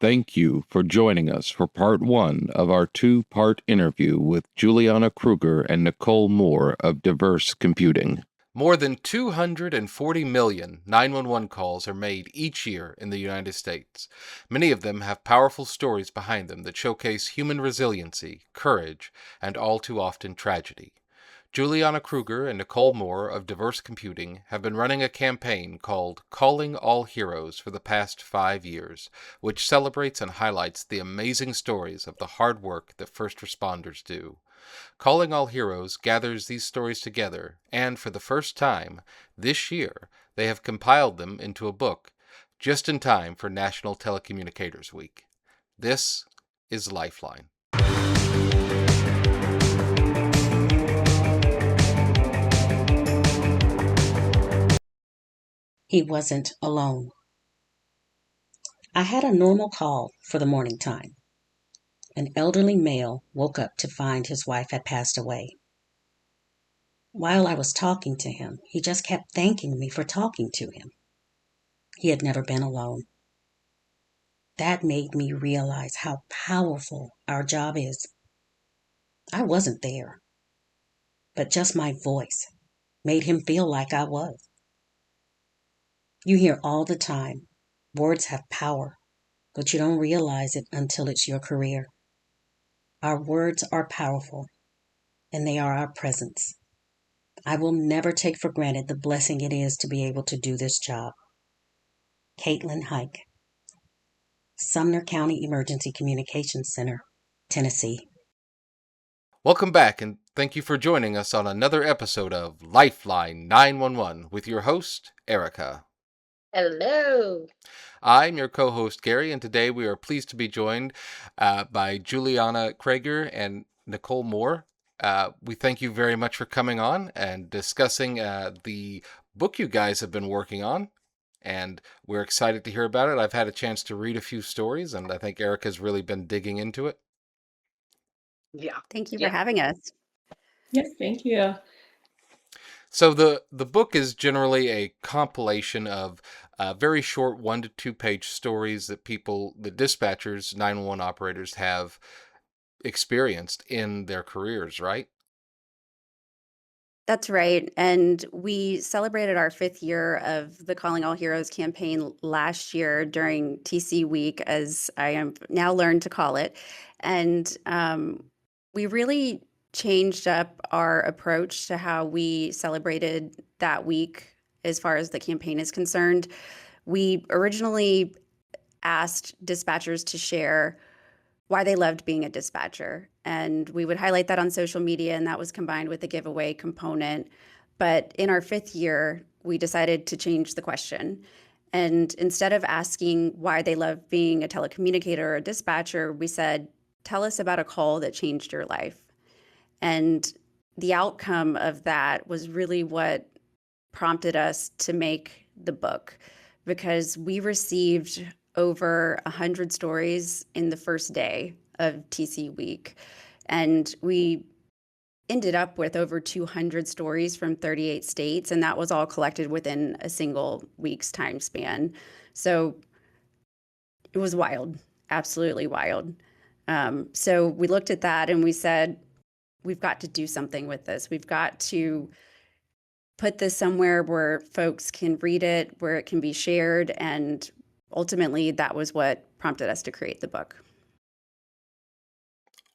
thank you for joining us for part one of our two-part interview with Juliana Krueger and Nichole Moore of Diverse Computing. More than 240 million 911 calls are made each year in the United States. Many of them have powerful stories behind them that showcase human resiliency, courage, and all too often tragedy. Juliana Krueger and Nichole Moore of Diverse Computing have been running a campaign called Calling All Heroes for the past 5 years, which celebrates and highlights the amazing stories of the hard work that first responders do. Calling All Heroes gathers these stories together, and for the first time, this year, they have compiled them into a book, just in time for National Telecommunicators Week. This is LifeLine. He wasn't alone. I had a normal call for the morning time. An elderly male woke up to find his wife had passed away. While I was talking to him, he just kept thanking me for talking to him. He had never been alone. That made me realize how powerful our job is. I wasn't there, but just my voice made him feel like I was. You hear all the time, words have power, but you don't realize it until it's your career. Our words are powerful, and they are our presence. I will never take for granted the blessing it is to be able to do this job. Caitlin Hike, Sumner County Emergency Communications Center, Tennessee. Welcome back, and thank you for joining us on another episode of LifeLine 911 with your host, Erica. Hello. I'm your co-host, Gary, and today we are pleased to be joined by Juliana Krueger and Nichole Moore. We thank you very much for coming on and discussing the book you guys have been working on, and we're excited to hear about it. I've had a chance to read a few stories, and I think Erica's really been digging into it. Yeah. Thank you for having us. Yes, thank you. So the book is generally a compilation of very short 1 to 2 page stories that the dispatchers, 911 operators have experienced in their careers, right? That's right. And we celebrated our 5th year of the Calling All Heroes campaign last year during TC Week, as I am now learned to call it. And we really changed up our approach to how we celebrated that week as far as the campaign is concerned. We originally asked dispatchers to share why they loved being a dispatcher, and we would highlight that on social media, and that was combined with the giveaway component. But in our 5th year, we decided to change the question. And instead of asking why they love being a telecommunicator or a dispatcher, we said, tell us about a call that changed your life. And the outcome of that was really what prompted us to make the book, because we received over 100 stories in the first day of TC Week. And we ended up with over 200 stories from 38 states, and that was all collected within a single week's time span. So it was wild, absolutely wild. So we looked at that and we said, we've got to do something with this. We've got to put this somewhere where folks can read it, where it can be shared. And ultimately, that was what prompted us to create the book.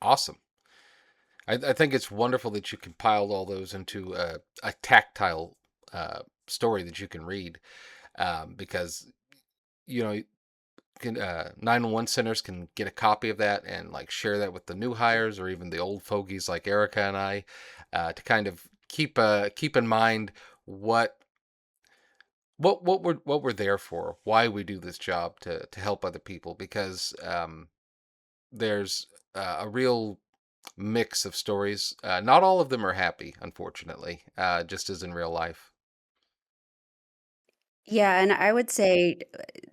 Awesome. I think it's wonderful that you compiled all those into a tactile story that you can read, because, 911 centers can get a copy of that and share that with the new hires or even the old fogies like Erica and I, to kind of keep in mind what we're there for, why we do this job to help other people, because there's a real mix of stories. Not all of them are happy, unfortunately, just as in real life. Yeah, and I would say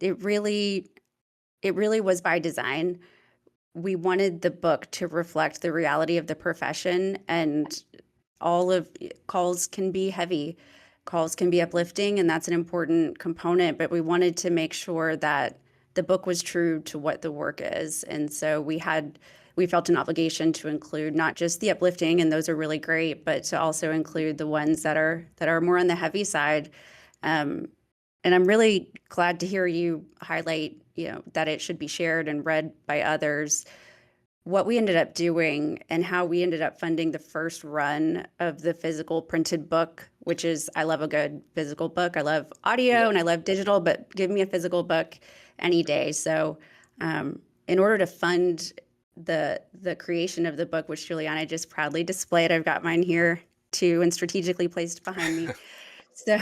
it really was by design. We wanted the book to reflect the reality of the profession, and all of calls can be heavy, calls can be uplifting, and that's an important component, but we wanted to make sure that the book was true to what the work is. And so we felt an obligation to include not just the uplifting, and those are really great, but to also include the ones that are more on the heavy side. And I'm really glad to hear you highlight, that it should be shared and read by others. What we ended up doing and how we ended up funding the first run of the physical printed book, which is, I love a good physical book. I love audio and I love digital, but give me a physical book any day. So in order to fund the creation of the book, which Juliana just proudly displayed, I've got mine here too and strategically placed behind me. So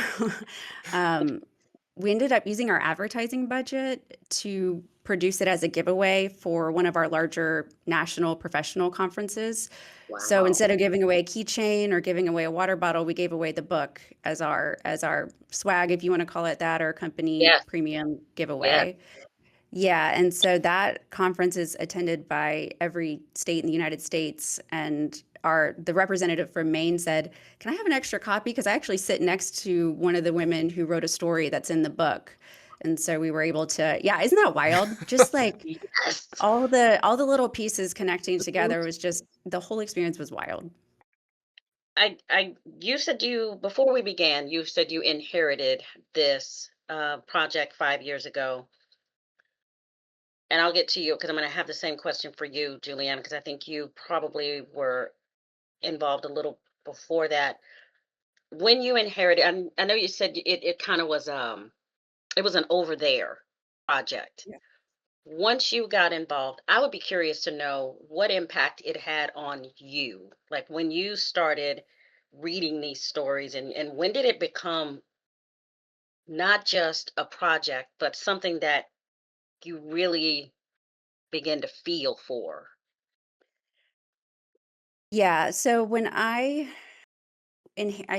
we ended up using our advertising budget to produce it as a giveaway for one of our larger national professional conferences. Wow. So instead of giving away a keychain or giving away a water bottle, we gave away the book as our swag, if you want to call it that, or company premium giveaway. Yeah, and so that conference is attended by every state in the United States, and the representative from Maine said, "Can I have an extra copy? Because I actually sit next to one of the women who wrote a story that's in the book." And so we were able to, isn't that wild? Just like all the little pieces connecting together was just, the whole experience was wild. You said before we began, you said you inherited this project 5 years ago. And I'll get to you because I'm going to have the same question for you, Juliana, because I think you probably were involved a little before that. When you inherited, I know you said it kind of was it was an over there project. Yeah. Once you got involved, I would be curious to know what impact it had on you. Like when you started reading these stories, and when did it become not just a project, but something that you really begin to feel for? Yeah, so when I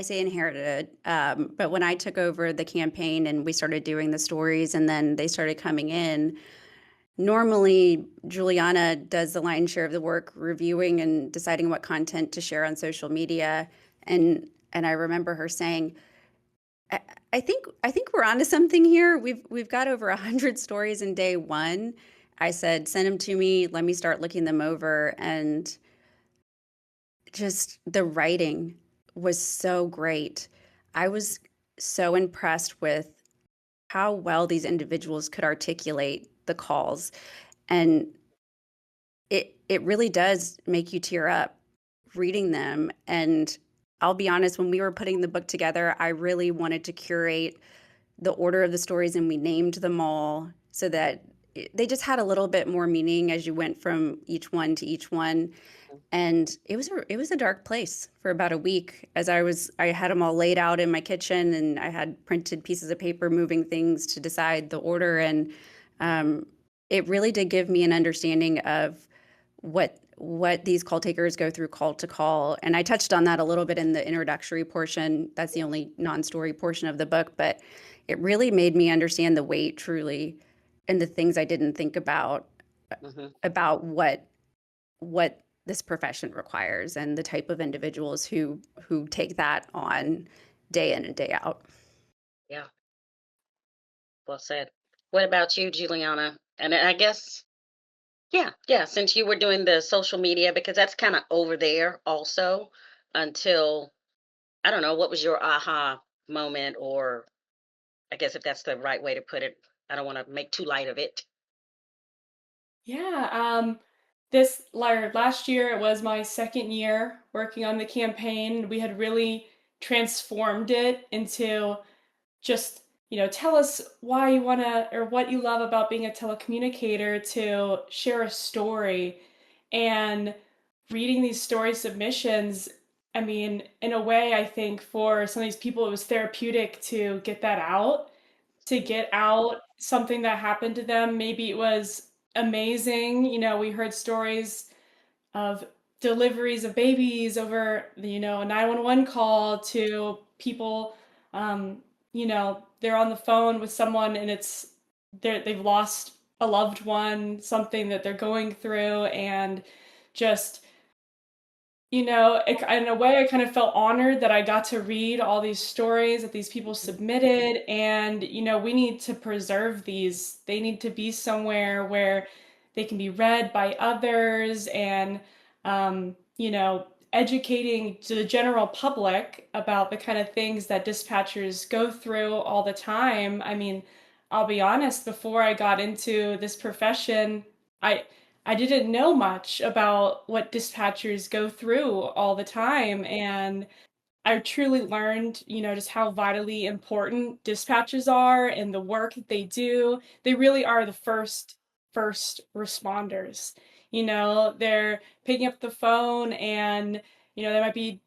say inherited, but when I took over the campaign and we started doing the stories and then they started coming in, normally Juliana does the lion's share of the work reviewing and deciding what content to share on social media. And I remember her saying, I think we're onto something here. We've got over 100 stories in day one. I said, send them to me. Let me start looking them over. And just the writing was so great. I was so impressed with how well these individuals could articulate the calls. And it really does make you tear up reading them. And I'll be honest, when we were putting the book together, I really wanted to curate the order of the stories, and we named them all so that they just had a little bit more meaning as you went from each one to each one. And it was a dark place for about a week as I had them all laid out in my kitchen, and I had printed pieces of paper moving things to decide the order. And it really did give me an understanding of what these call takers go through call to call. And I touched on that a little bit in the introductory portion. That's the only non-story portion of the book, but it really made me understand the weight truly and the things I didn't think about what this profession requires and the type of individuals who take that on day in and day out. Yeah. Well said. What about you, Juliana? And I guess, since you were doing the social media, because that's kind of over there also until, I don't know, what was your aha moment? Or I guess if that's the right way to put it, I don't want to make too light of it. Yeah, this last year it was my second year working on the campaign. We had really transformed it into just, tell us why you want to or what you love about being a telecommunicator, to share a story. And reading these story submissions, I mean, in a way, I think for some of these people, it was therapeutic to get that out, to get out something that happened to them. Maybe it was amazing. We heard stories of deliveries of babies over a 911 call, to people, they're on the phone with someone and they've lost a loved one, something that they're going through, and just, in a way, I kind of felt honored that I got to read all these stories that these people submitted. And, we need to preserve these. They need to be somewhere where they can be read by others and, educating to the general public about the kind of things that dispatchers go through all the time. I mean, I'll be honest, before I got into this profession, I I didn't know much about what dispatchers go through all the time. And I truly learned, just how vitally important dispatchers are and the work that they do. They really are the first responders. They're picking up the phone and, they might be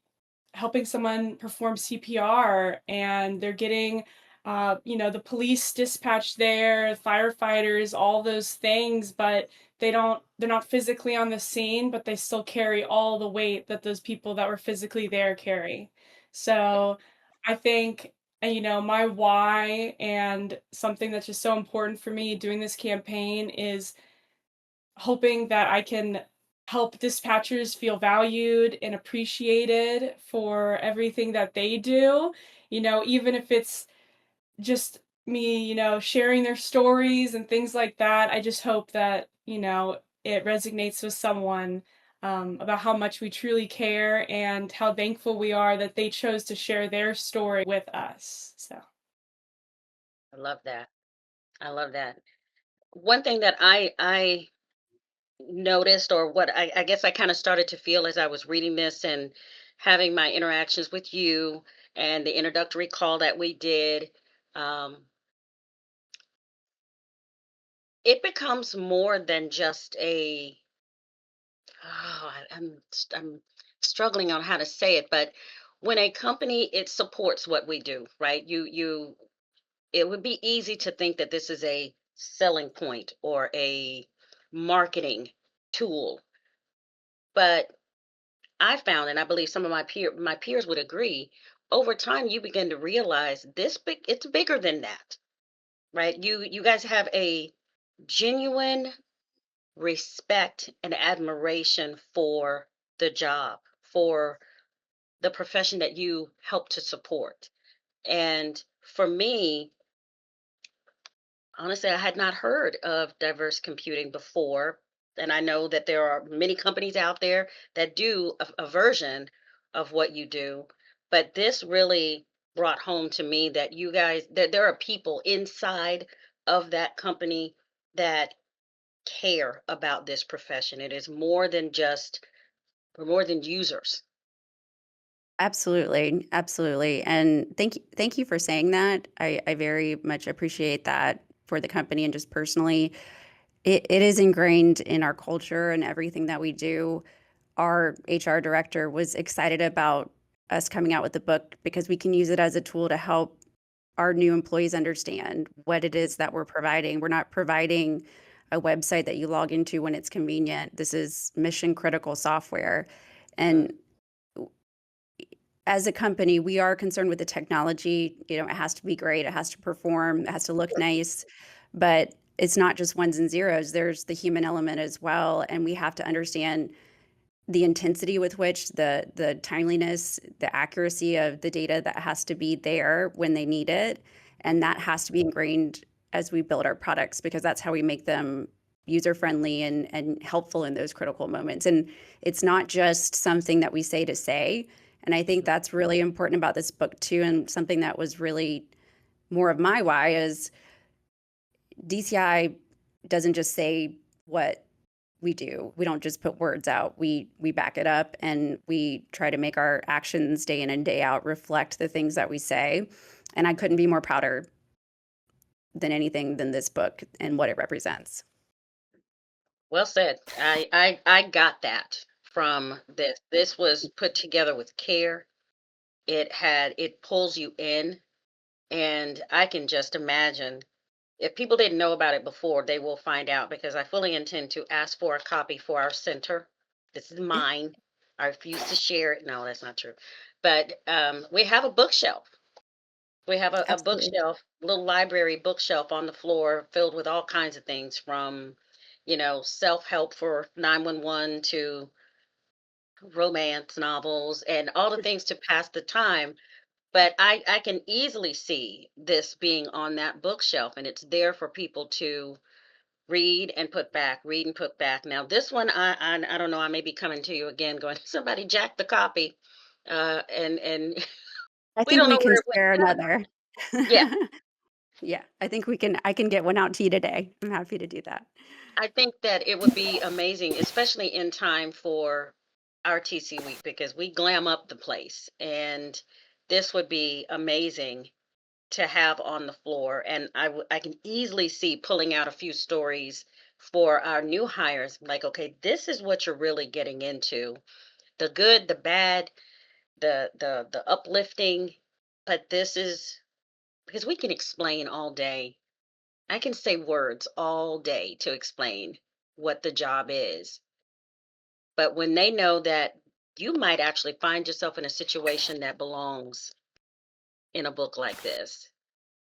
helping someone perform CPR and they're getting the police dispatched there, firefighters, all those things, but they're not physically on the scene, but they still carry all the weight that those people that were physically there carry. So I think, my why and something that's just so important for me doing this campaign is hoping that I can help dispatchers feel valued and appreciated for everything that they do, even if it's just me, sharing their stories and things like that. I just hope that, it resonates with someone about how much we truly care and how thankful we are that they chose to share their story with us. So, I love that. I love that. One thing that I noticed, or what I guess I kind of started to feel as I was reading this and having my interactions with you and the introductory call that we did, um, it becomes more than just a, I'm struggling on how to say it, but when a company, it supports what we do, right? It would be easy to think that this is a selling point or a marketing tool, but I found, and I believe some of my peers would agree, over time you begin to realize it's bigger than that, right? You guys have a genuine respect and admiration for the job, for the profession that you help to support. And for me, honestly, I had not heard of diverse computing before. And I know that there are many companies out there that do a version of what you do. But this really brought home to me that you guys, that there are people inside of that company that care about this profession. It is more than just, we're more than users. Absolutely, absolutely. And thank you for saying that. I very much appreciate that for the company and just personally. It is ingrained in our culture and everything that we do. Our HR director was excited about us coming out with the book because we can use it as a tool to help our new employees understand what it is that we're providing. We're not providing a website that you log into when it's convenient. This is mission critical software. And as a company, we are concerned with the technology. It has to be great, it has to perform, it has to look nice, but it's not just ones and zeros. There's the human element as well, and we have to understand the intensity with which the timeliness, the accuracy of the data that has to be there when they need it, and that has to be ingrained as we build our products because that's how we make them user friendly and helpful in those critical moments. And it's not just something that we say to say. And I think that's really important about this book too, and something that was really more of my why is DCI doesn't just say what we do. We don't just put words out. We back it up and we try to make our actions day in and day out reflect the things that we say. And I couldn't be more prouder than anything than this book and what it represents. Well said. I got that from this. This was put together with care. It pulls you in, and I can just imagine if people didn't know about it before, they will find out because I fully intend to ask for a copy for our center. This is mine. I refuse to share it. No, that's not true. But we have a bookshelf. We have a Absolutely. bookshelf, little library bookshelf on the floor filled with all kinds of things from, self-help for 911 to romance novels and all the things to pass the time. But I can easily see this being on that bookshelf, and it's there for people to read and put back, read and put back. Now, this one, I don't know. I may be coming to you again, going, somebody jacked the copy, and I we think don't we know can where it went. share another. Yeah, Yeah, I think I can get one out to you today. I'm happy to do that. I think that it would be amazing, especially in time for RTC week, because we glam up the place, and this would be amazing to have on the floor. And I can easily see pulling out a few stories for our new hires, like, okay, this is what you're really getting into, the good, the bad, the uplifting, but this is because we can explain all day. I can say words all day to explain what the job is. But when they know that you might actually find yourself in a situation that belongs in a book like this,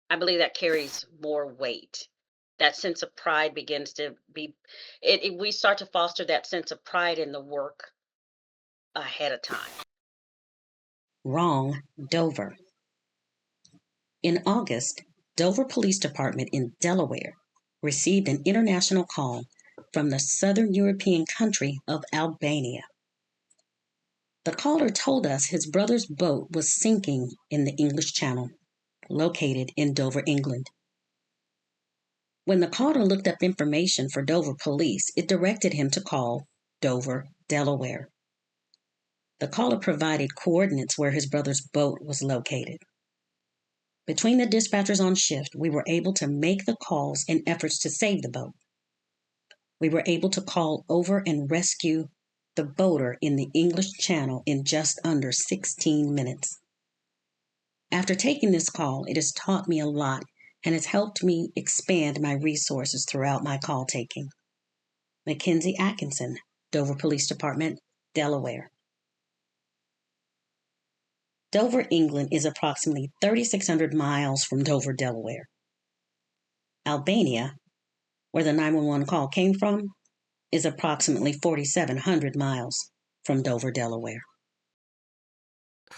I believe that carries more weight. That sense of pride begins to be, we start to foster that sense of pride in the work ahead of time. Wrong, Dover. In August, Dover Police Department in Delaware received an international call from the southern European country of Albania. The caller told us his brother's boat was sinking in the English Channel, located in Dover, England. When the caller looked up information for Dover police, it directed him to call Dover, Delaware. The caller provided coordinates where his brother's boat was located. Between the dispatchers on shift, we were able to make the calls in efforts to save the boat. We were able to call over and rescue the boater in the English Channel in just under 16 minutes. After taking this call, it has taught me a lot and has helped me expand my resources throughout my call taking. Mackenzie Atkinson, Dover Police Department, Delaware. Dover, England is approximately 3,600 miles from Dover, Delaware. Albania, where the 911 call came from, is approximately 4,700 miles from Dover, Delaware.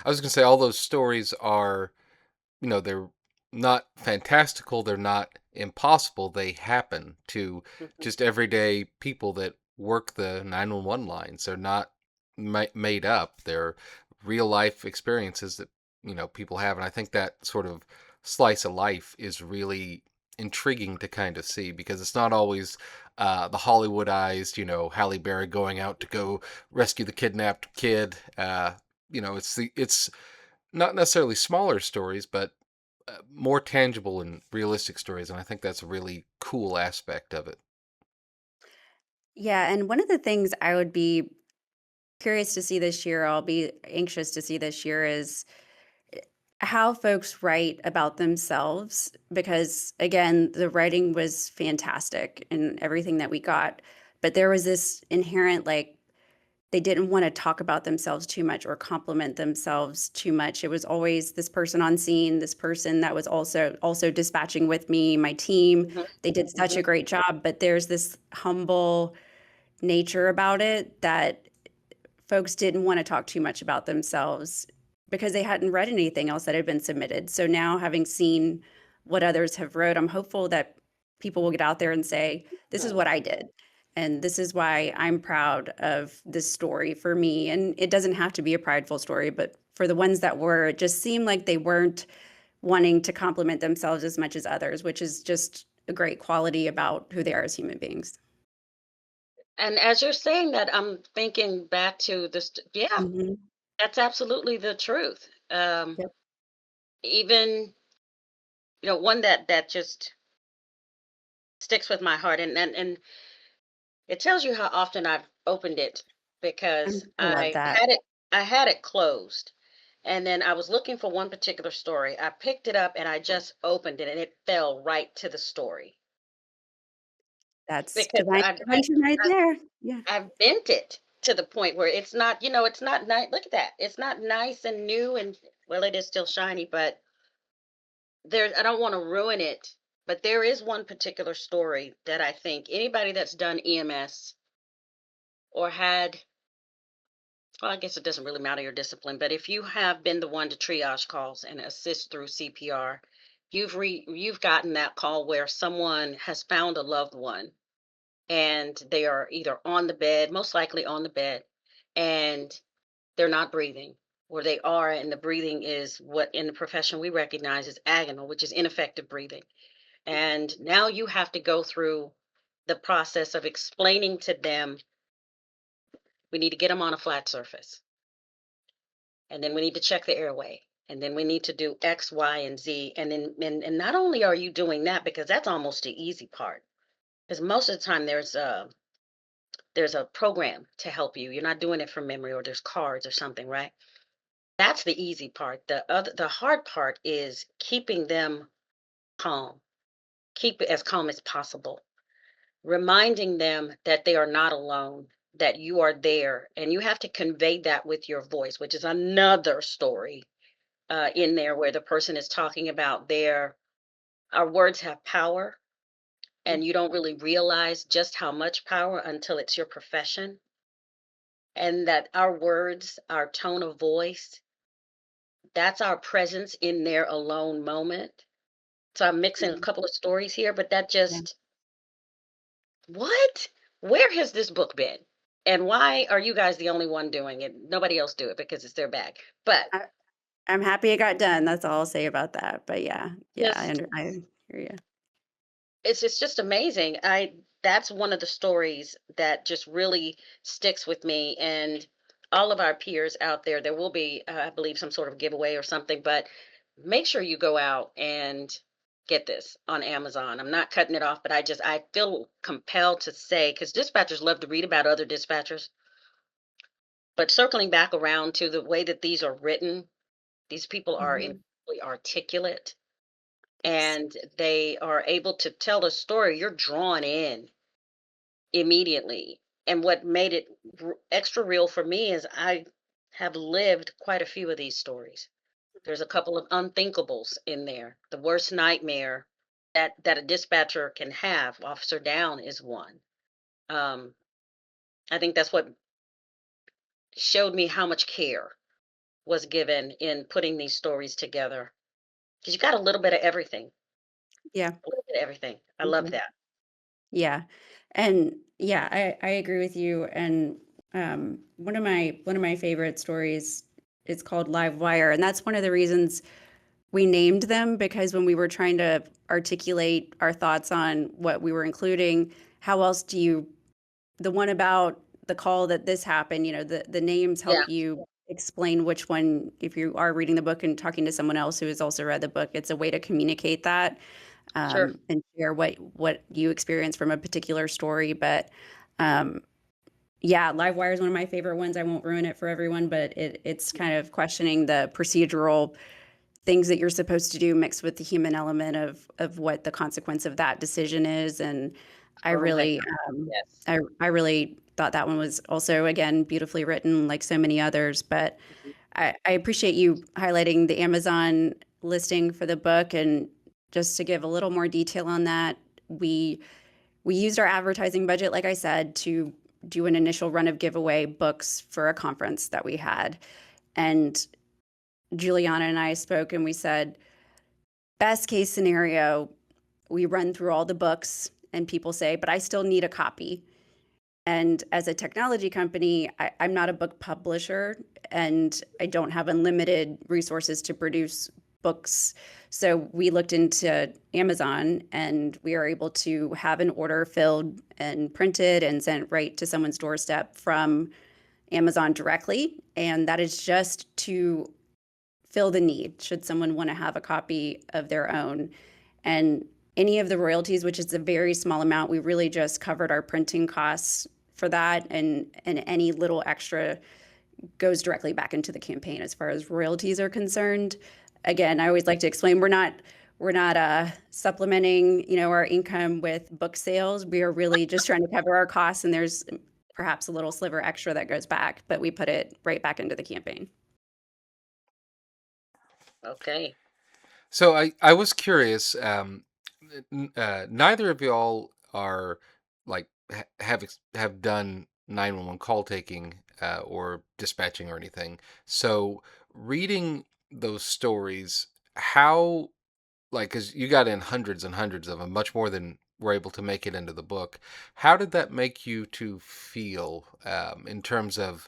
I was going to say all those stories are, they're not fantastical, they're not impossible. They happen to Mhm. just everyday people that work the 911 lines. They're not made up. They're real life experiences that, people have. And I think that sort of slice of life is really intriguing to kind of see because it's not always the Hollywoodized, Halle Berry going out to go rescue the kidnapped kid. It's not necessarily smaller stories, but more tangible and realistic stories, and I think that's a really cool aspect of it. Yeah, and one of the things I would be curious to see this year, I'll be anxious to see this year is how folks write about themselves because again, the writing was fantastic and everything that we got, but there was this inherent like they didn't want to talk about themselves too much or compliment themselves too much. It was always this person on scene, this person that was also dispatching with me, my team. Mhm. They did such a Mhm. great job, but there's this humble nature about it that folks didn't want to talk too much about themselves because they hadn't read anything else that had been submitted. So now having seen what others have wrote, I'm hopeful that people will get out there and say, this is Mhm. what I did. And this is why I'm proud of this story for me. And it doesn't have to be a prideful story, but for the ones that were, it just seemed like they weren't wanting to compliment themselves as much as others, which is just a great quality about who they are as human beings. And as you're saying that, I'm thinking back to this. Yeah, Mm-hmm. that's absolutely the truth. Yep. Even one that just sticks with my heart, and it tells you how often I've opened it because I love that. I had it closed, and then I was looking for one particular story. I picked it up and I just opened it, and it fell right to the story That's because divine intervention right there. Yeah. I've bent it to the point where it's not, it's not nice. Look at that. It's not nice and new and well, it is still shiny, but I don't want to ruin it. But there is one particular story that I think anybody that's done EMS or had Well, I guess it doesn't really matter your discipline, but if you have been the one to triage calls and assist through CPR, you've gotten that call where someone has found a loved one and they are either on the bed, most likely on the bed, and they're not breathing, or they are, and the breathing is what in the profession we recognize as agonal, which is ineffective breathing. And now you have to go through the process of explaining to them we need to get them on a flat surface, and then we need to check the airway, and then we need to do X, Y, and Z. And then and not only are you doing that, because that's almost the easy part, because most of the time there's a program to help you. You're not doing it from memory, or there's cards or something, right? That's the easy part. The hard part is keeping them calm. Keep it as calm as possible. Reminding them that they are not alone, that you are there, and you have to convey that with your voice, which is another story in there where the person is talking about our words have power, and you don't really realize just how much power until it's your profession, and that our words, our tone of voice, that's our presence in their alone moment. So I'm mixing a couple of stories here, but that Yeah. just, what? Where has this book been? And why are you guys the only one doing it? Nobody else do it because it's their bag. But I, I'm happy it got done. That's all I'll say about that. But yeah, just I hear you. it's just amazing. That's one of the stories that just really sticks with me, and all of our peers out there. There will be, I believe, some sort of giveaway or something, but make sure you go out and get this on Amazon. I'm not cutting it off, but I feel compelled to say, because dispatchers love to read about other dispatchers, but circling back around to the way that these are written, these people are Mhm. incredibly articulate, Yes. and they are able to tell a story. You're drawn in immediately. And what made it extra real for me is I have lived quite a few of these stories. There's a couple of unthinkables in there. The worst nightmare that a dispatcher can have, Officer Down is one. Um, I think that's what showed me how much care was given in putting these stories together. Because you got a little bit of everything. Yeah. A little bit of everything. I love Mhm. that. Yeah. And yeah, I agree with you. And one of my favorite stories is called Live Wire. And that's one of the reasons we named them, because when we were trying to articulate our thoughts on what we were including, how else do you, the one about the call that this happened, the names Yeah, help you explain which one, if you are reading the book and talking to someone else who has also read the book, it's a way to communicate that, sure. and share what you experience from a particular story. But um, yeah, Livewire is one of my favorite ones. I won't ruin it for everyone, but it's kind of questioning the procedural things that you're supposed to do mixed with the human element of what the consequence of that decision is. And I Oh my really God. Yes. I really thought that one was also, again, beautifully written, like so many others. But I appreciate you highlighting the Amazon listing for the book. And just to give a little more detail on that, we used our advertising budget, like I said, to do an initial run of giveaway books for a conference that we had. And Juliana and I spoke and we said, best case scenario, we run through all the books and people say, but I still need a copy. And as a technology company, I'm not a book publisher and I don't have unlimited resources to produce books. So we looked into Amazon and we are able to have an order filled and printed and sent right to someone's doorstep from Amazon directly. And that is just to fill the need should someone want to have a copy of their own. And any of the royalties, which is a very small amount, we really just covered our printing costs for that, and any little extra goes directly back into the campaign as far as royalties are concerned. Again, I always like to explain we're not supplementing our income with book sales. We are really just trying to cover our costs, and there's perhaps a little sliver extra that goes back, but we put it right back into the campaign. Okay. So I was curious. Neither of y'all are like have done 911 call taking or dispatching or anything. So reading those stories, how, like, because you got in hundreds and hundreds of them, much more than we're able to make it into the book. How did that make you to feel in terms of,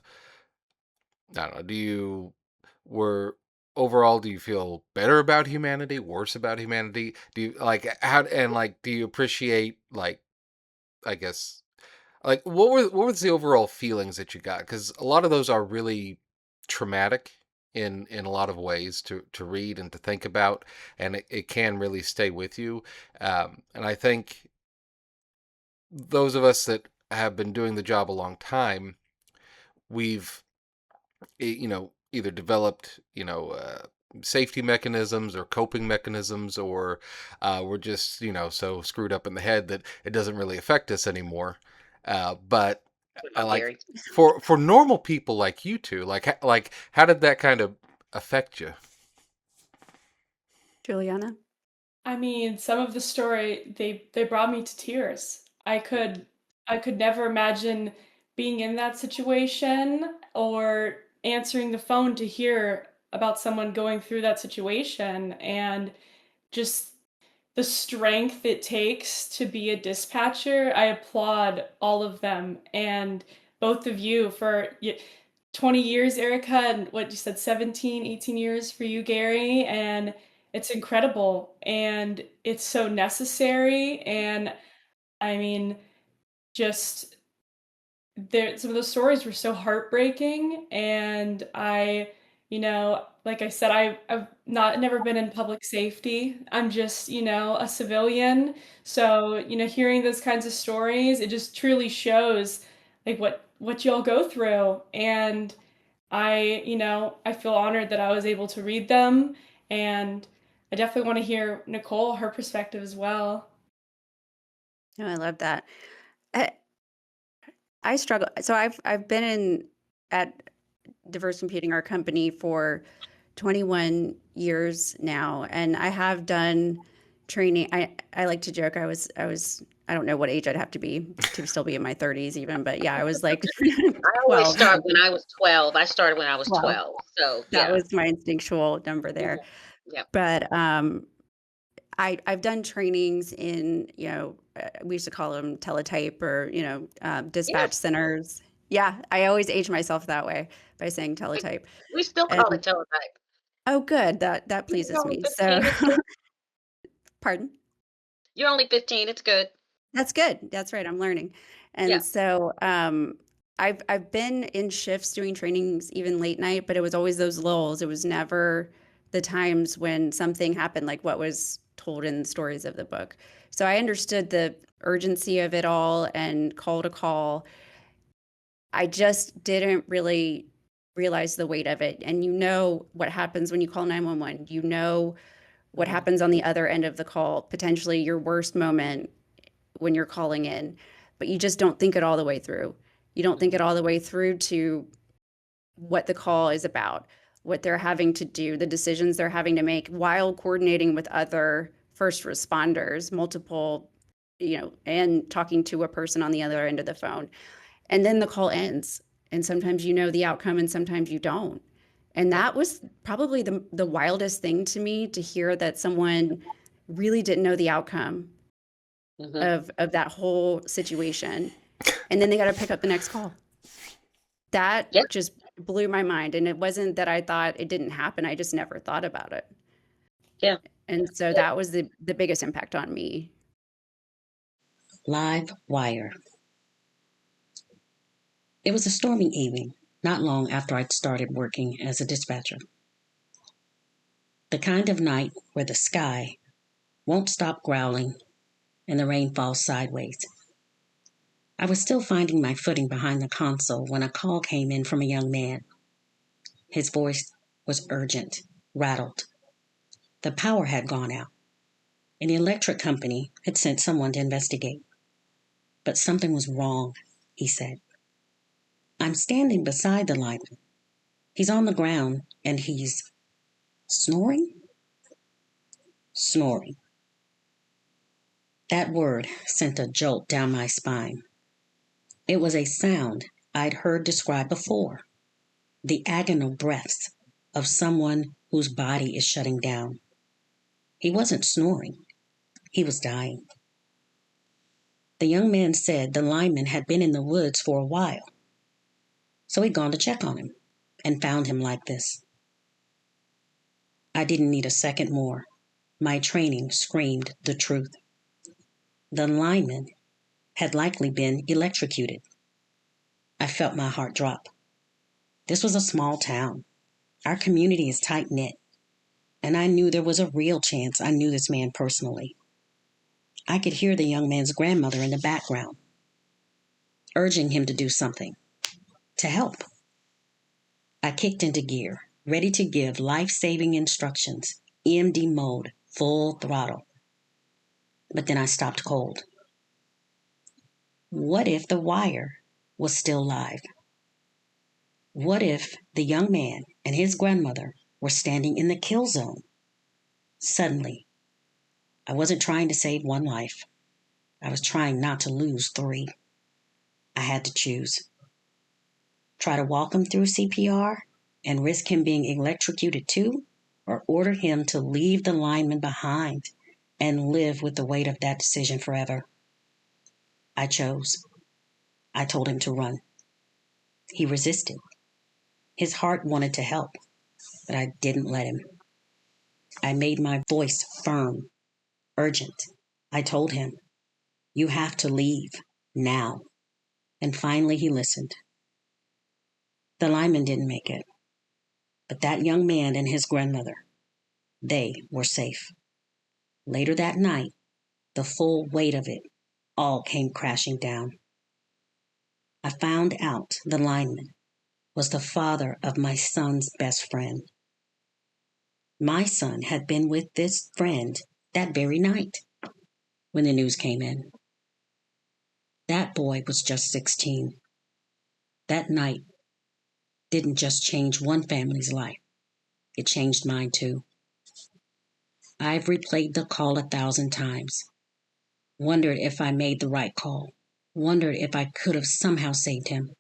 I don't know, were overall, do you feel better about humanity, worse about humanity? Do you like how, and like, do you appreciate, like, I guess, like, what was the overall feelings that you got? Because a lot of those are really traumatic in a lot of ways to read and to think about, and it can really stay with you. And I think those of us that have been doing the job a long time, we've either developed safety mechanisms or coping mechanisms, or we're just so screwed up in the head that it doesn't really affect us anymore. But What I about like, Gary? for normal people like you two, like how did that kind of affect you? Juliana? I mean, some of the story they brought me to tears. I could never imagine being in that situation or answering the phone to hear about someone going through that situation, and just the strength it takes to be a dispatcher. I applaud all of them and both of you for 20 years, Erica, and what you said, 17, 18 years for you, Gary. And it's incredible and it's so necessary. And I mean, just there, some of those stories were so heartbreaking. And like I said, I've not never been in public safety. I'm just, a civilian. So, hearing those kinds of stories, it just truly shows like what y'all go through. And I feel honored that I was able to read them. And I definitely want to hear Nichole, her perspective as well. No, I love that. I, I struggle. So I've been in at Diverse Computing, our company, for 21 years now, and I have done training. I like to joke. I don't know what age I'd have to be to still be in my 30s even, but yeah, I was like I always 12. start when I was 12. I started when I was 12. 12. So That yeah. was my instinctual number there. Mhm. Yep. But I've done trainings in, we used to call them teletype or, Yeah. dispatch centers. Yeah, I always age myself that way by saying We, teletype. we still call And it teletype. oh, good, that You're pleases only me. So, 15. It's good. pardon? You're only 15. It's good. That's good. That's right. I'm learning. Yeah. And so, I've been in shifts doing trainings even late night, but it was always those lulls. It was never the times when something happened like what was told in the stories of the book. So I understood the urgency of it all and call to call. I just didn't really realize the weight of it. And what happens when you call 911. You know what Mhm. happens on the other end of the call, potentially your worst moment when you're calling in, but you just don't think it all the way through. You don't think Mhm. it all the way through to what the call is about, what they're having to do, the decisions they're having to make while coordinating with other first responders, multiple, and talking to a person on the other end of the phone. And then the call ends. And sometimes you know the outcome and sometimes you don't. And Yep. that was probably the wildest thing to me, to hear that someone really didn't know the outcome Mhm. of that whole situation. And then they got to pick up the next call. That Yeah. just blew my mind. And it wasn't that I thought it didn't happen. I just never thought about it. Yeah. And so that was the biggest impact on me. Live wire. It was a stormy evening, not long after I'd started working as a dispatcher. The kind of night where the sky won't stop growling and the rain falls sideways. I was still finding my footing behind the console when a call came in from a young man. His voice was urgent, rattled. The power had gone out, and the electric company had sent someone to investigate. But something was wrong, he said. I'm standing beside the lineman. He's on the ground, and he's snoring? Snoring. That word sent a jolt down my spine. It was a sound I'd heard described before, the agonal breaths of someone whose body is shutting down. He wasn't snoring, he was dying. The young man said the lineman had been in the woods for a while, so he'd gone to check on him and found him like this. I didn't need a second more. My training screamed the truth. The lineman had likely been electrocuted. I felt my heart drop. This was a small town. Our community is tight-knit, and I knew there was a real chance I knew this man personally. I could hear the young man's grandmother in the background, urging him to do something, to help. I kicked into gear, ready to give life-saving instructions, EMD mode, full throttle. But then I stopped cold. What if the wire was still live? What if the young man and his grandmother were standing in the kill zone? Suddenly, I wasn't trying to save one life. I was trying not to lose 3. I had to choose. Try to walk him through CPR and risk him being electrocuted too, or order him to leave the lineman behind and live with the weight of that decision forever. I chose. I told him to run. He resisted. His heart wanted to help, but I didn't let him. I made my voice firm, urgent. I told him, "You have to leave, now." And finally he listened. The lineman didn't make it, but that young man and his grandmother, they were safe. Later that night, the full weight of it all came crashing down. I found out the lineman was the father of my son's best friend. My son had been with this friend that very night when the news came in. That boy was just 16. That night didn't just change one family's life, it changed mine too. I've replayed the call 1,000 times, wondered if I made the right call, wondered if I could have somehow saved him.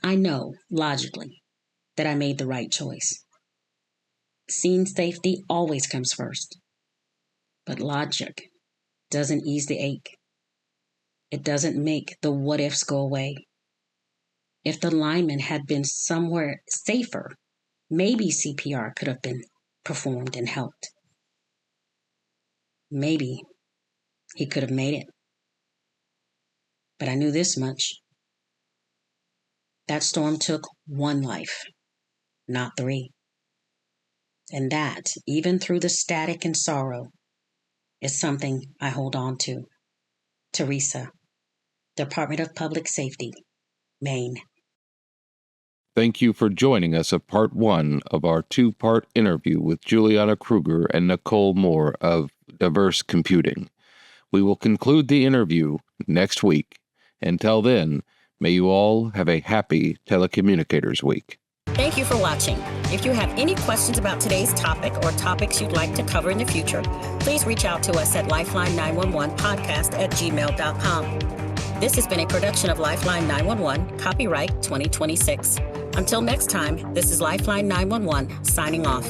I know, logically, that I made the right choice. Scene safety always comes first, but logic doesn't ease the ache. It doesn't make the what-ifs go away. If the lineman had been somewhere safer, maybe CPR could have been performed and helped. Maybe he could have made it. But I knew this much. That storm took 1 life, not 3. And that, even through the static and sorrow, is something I hold on to. Teresa, Department of Public Safety, Maine. Thank you for joining us at part 1 of our 2-part interview with Juliana Krueger and Nichole Moore of Diverse Computing. We will conclude the interview next week. Until then, may you all have a happy Telecommunicators Week. Thank you for watching. If you have any questions about today's topic or topics you'd like to cover in the future, please reach out to us at lifeline911podcast@gmail.com. This has been a production of Lifeline 911, copyright 2026. Until next time, this is Lifeline 911 signing off.